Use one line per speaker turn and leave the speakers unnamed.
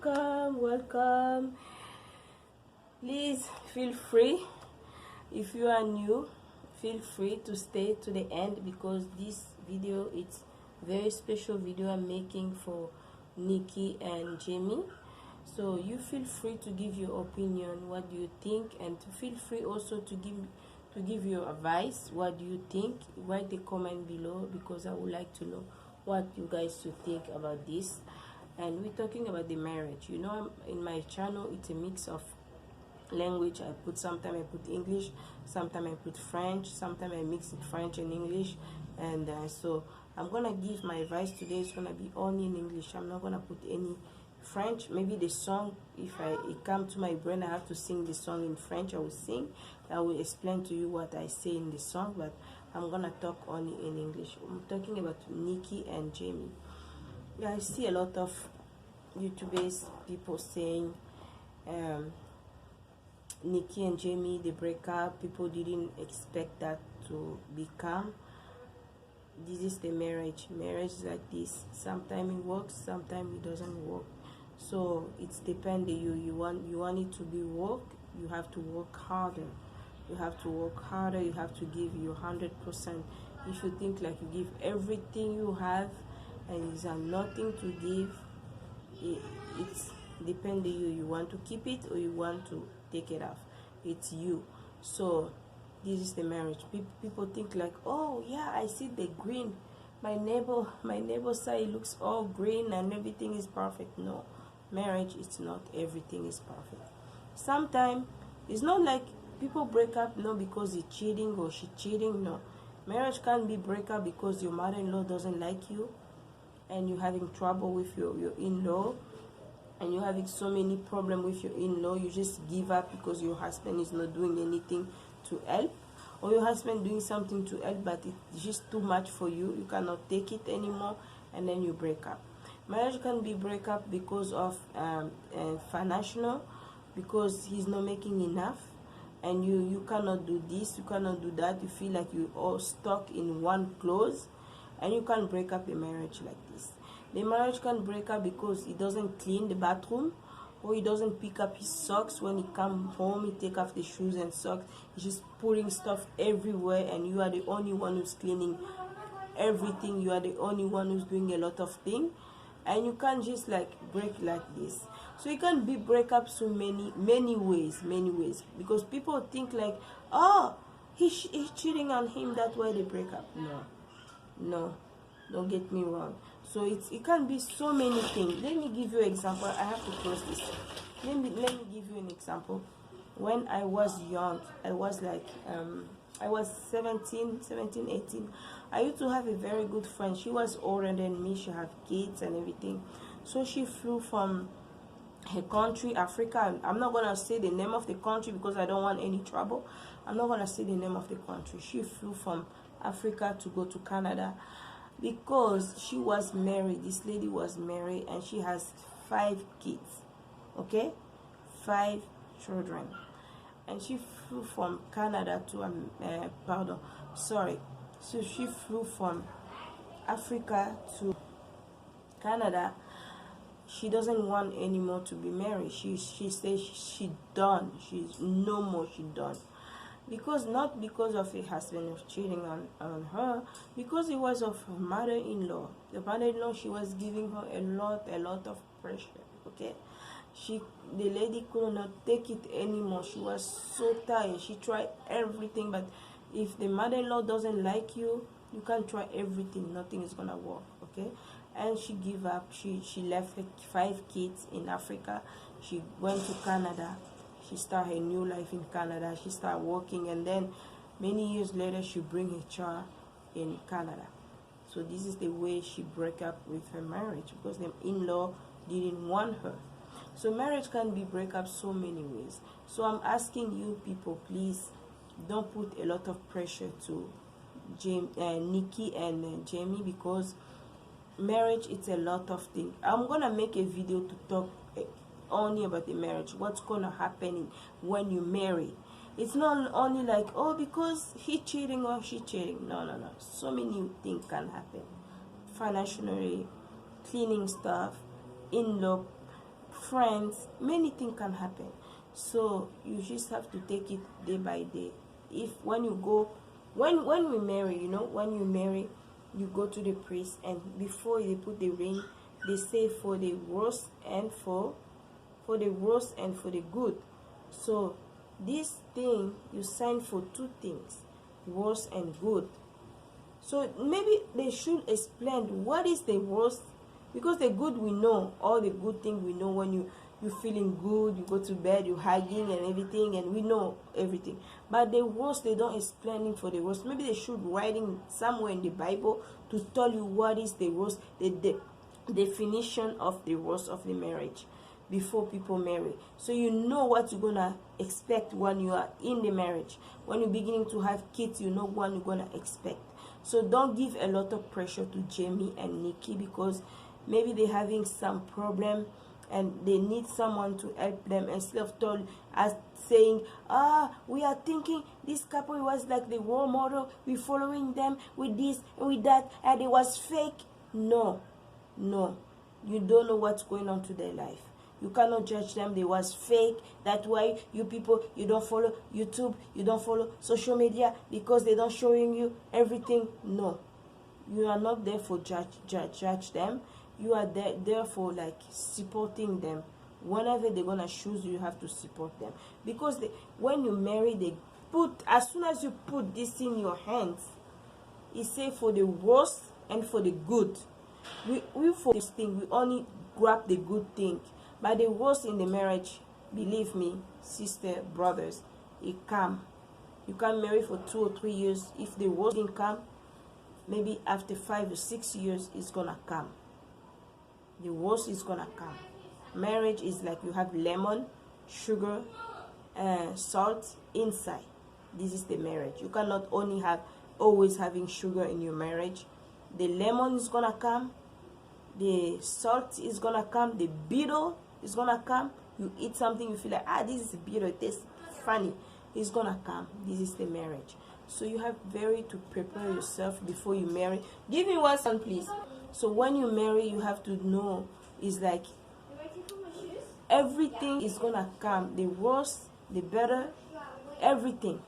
welcome. Please feel free, if you are new, feel free to stay to the end, because this video it's very special video I'm making for Nikki and Jamie. So you feel free to give your opinion, what do you think, and feel free also to give your advice. What do you think? Write a comment below, because I would like to know what you guys to think about this. And we're talking about the marriage. You know, in my channel it's a mix of language. Sometimes I put English, sometimes I put French, sometimes I mix it French and English. And so I'm gonna give my advice today. It's gonna be only in English. I'm not gonna put any French. Maybe the song, if it come to my brain, I have to sing the song in French, I will sing. I will explain to you what I say in the song, but I'm gonna talk only in English. I'm talking about Nikki and Jamie. Yeah, I see a lot of YouTubers, people saying Nikki and Jamie, they break up. People didn't expect that to become. This is the marriage. Marriage is like this. Sometimes it works, sometimes it doesn't work. So it's depending you want it to be work. You have to work harder. You have to work harder. You have to give your 100%. If you think like you give everything you have and there's nothing to give, it's depending you want to keep it or you want to take it off. It's you. So this is the marriage. People think like, oh yeah, I see the green, my neighbor side looks all green and everything is perfect. No, marriage is not everything is perfect. Sometimes it's not like people break up no because he's cheating or she's cheating. No, marriage can be break up because your mother-in-law doesn't like you and you're having trouble with your in-law, and you're having so many problems with your in-law. You just give up because your husband is not doing anything to help, or your husband doing something to help but it's just too much for you. You cannot take it anymore, and then you break up. Marriage can be break up because of financial, because he's not making enough and you cannot do this, you cannot do that. You feel like you all stuck in one clause, and you can break up a marriage like this. The marriage can break up because he doesn't clean the bathroom, or he doesn't pick up his socks when he come home. He take off the shoes and socks. He's just putting stuff everywhere, and you are the only one who's cleaning everything. You are the only one who's doing a lot of things, and you can't just like break like this. So it can be break up so many ways, because people think like, oh, he's cheating on him, that's why they break up. No, don't get me wrong. So it can be so many things. Let me give you an example. I have to close this. Let me give you an example. When I was young, I was like I was 17, 18. I used to have a very good friend. She was older than me. She had kids and everything. So she flew from her country, Africa. I'm not gonna say the name of the country because I don't want any trouble. I'm not gonna say the name of the country. She flew from Africa to go to Canada because she was married. This lady was married and she has 5 kids. Okay, 5 children, and she flew from Canada to so she flew from Africa to Canada. She doesn't want anymore to be married. She says she done. She's no more. She done. Because not because of her husband was cheating on her, because it was of her mother-in-law. The mother-in-law, she was giving her a lot of pressure. Okay, the lady could not take it anymore. She was so tired. She tried everything, but if the mother-in-law doesn't like you, you can try everything. Nothing is gonna work. Okay, and she gave up. She left her 5 kids in Africa. She went to Canada. She started a new life in Canada. She started working, and then many years later she bring her child in Canada. So this is the way she broke up with her marriage, because the in-law didn't want her. So marriage can be break up so many ways. So I'm asking you people, please don't put a lot of pressure to Nikki and Jamie, because marriage, it's a lot of things. I'm gonna make a video to talk only about the marriage, what's gonna happen when you marry. It's not only like, oh, because he cheating or she cheating. No. So many things can happen. Financially, cleaning stuff, in-law friends, many things can happen. So you just have to take it day by day. If when you go, when we marry, you know, when you marry, you go to the priest, and before they put the ring, they say for the worst and for the worst and for the good. So this thing you sign for two things, worst and good. So maybe they should explain what is the worst, because the good we know, all the good things we know. When you feeling good, you go to bed, you hugging and everything, and we know everything. But the worst, they don't explain it for the worst. Maybe they should writing somewhere in the Bible to tell you what is the worst, the definition of the worst of the marriage before people marry. So you know what you're gonna expect when you are in the marriage. When you're beginning to have kids, you know what you're gonna expect. So don't give a lot of pressure to Jamie and Nikki, because maybe they're having some problem and they need someone to help them, instead of saying, we are thinking this couple was like the role model, we following them with this and with that, and it was fake. No, you don't know what's going on to their life. You cannot judge them. They was fake. That's why you people, you don't follow YouTube, you don't follow social media, because they don't showing you everything. No, you are not there for judge them. You are there for like supporting them. Whenever they're gonna choose, you have to support them, because when you marry, they put, as soon as you put this in your hands, it say for the worst and for the good. We for this thing, we only grab the good thing. But the worst in the marriage, believe me, sister, brothers, it come. You can marry for 2 or 3 years. If the worst didn't come, maybe after 5 or 6 years, it's gonna come. The worst is gonna come. Marriage is like you have lemon, sugar, salt inside. This is the marriage. You cannot only have always having sugar in your marriage. The lemon is gonna come, the salt is gonna come, the bitter is gonna come. You eat something, you feel like, this is bitter, it tastes funny. It's gonna come. This is the marriage. So you have to prepare yourself before you marry. Give me one second, please. So when you marry, you have to know, it's like everything is gonna come, the worst, the better, everything.